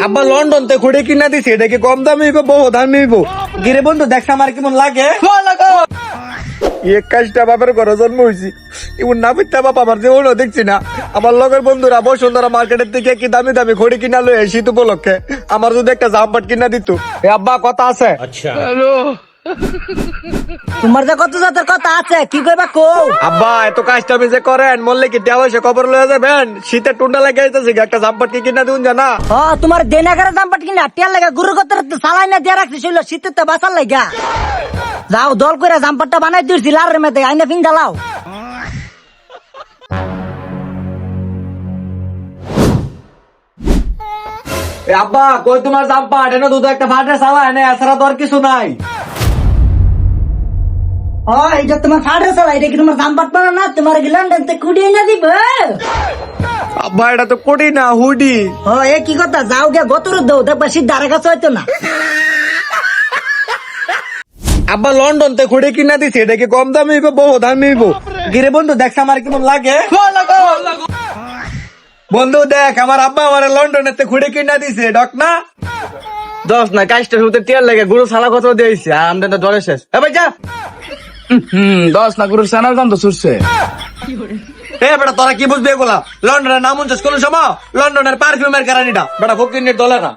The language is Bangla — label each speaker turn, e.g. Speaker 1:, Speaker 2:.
Speaker 1: আব্বা লন্ডন তে ঘুরে কিনা দিছে, এটা কি কম দামে হইব বহু দামে হইব? গিরে বন্ধু দেখছ আমার কেমন লাগে? এক কাজটা বাপের ঘরে জন্ম হয়েছি, এমন না পিতা বাপ আমার যে ওলো দেখছি না। আমার লগের বন্ধুরা বসুন্ধরা মার্কেটের থেকে কি দামি দামি ঘড়ি কিনা লয়ে শীত উপলক্ষে আমার যদি একটা জাম্পার কিনা দিত। এ আব্বা কথা আছে।
Speaker 2: তোমার যে কত জাতের কথা আছে, কি কইবা কও?
Speaker 1: আব্বা এত কাজটা আমি যে করেন মরলে কি দেওয়া হয়েছে খবর লয়ে যাবেন? শীতের টুন্ডা লাগে যাইতেছে, একটা জাম্পার কি কিনা দিন জানা?
Speaker 2: তোমার দেনাগারে দাম পাট কিনা টিয়া লাগা গুরু কত সালাই না দিয়া রাখছি ছিল শীতের তো বাঁচার লাগা। যাও দল করে জাম্পারটা বানাই দিয়েছি লারের মধ্যে আইনা ফিন জ্বালাও।
Speaker 1: এ আব্বা কই তোমার জাম্পার? এনে দুধ একটা ফাটে চালা, এনে এছাড়া তো আর কিছু নাই।
Speaker 2: এটা তোমার ফাটে চালা, এটা কি তোমার জাম্পার পানো না? তোমার কি লন্ডন থেকে কুড়িয়ে না দিব?
Speaker 1: আব্বা এটা তো কোটি না হুডি।
Speaker 2: এ কি কথা, যাও গিয়া গতর দাও দেখবা শীত ধারে কাছে হইতো না।
Speaker 1: আব্বা লন্ডন তে ঘুরে কিনা দিছে, এটা কি কম দামে হইব বহু দামে হইব? গিরে বন্ধু দেখছ আমার কেমন লাগে? বন্ধু দেখ আমার আব্বা আমার লন্ডনের তে ঘুরে কিনা দিছে, ডক না
Speaker 3: দশ না কাজটা শুরুতে টিয়ার লাগে গুরু সালা কত দিয়েছে আর আমাদের তো জলে শেষ। ভাই যা। 10 না গুরুর সানার দাম তো ছুটছে।
Speaker 1: এ বেটা তোরা কি বুঝবে এগুলা? লন্ডনের নাম শুনছিস কোন সময়? লন্ডনের পারফিউমের কারণীটা বেটা ফকির দলে না।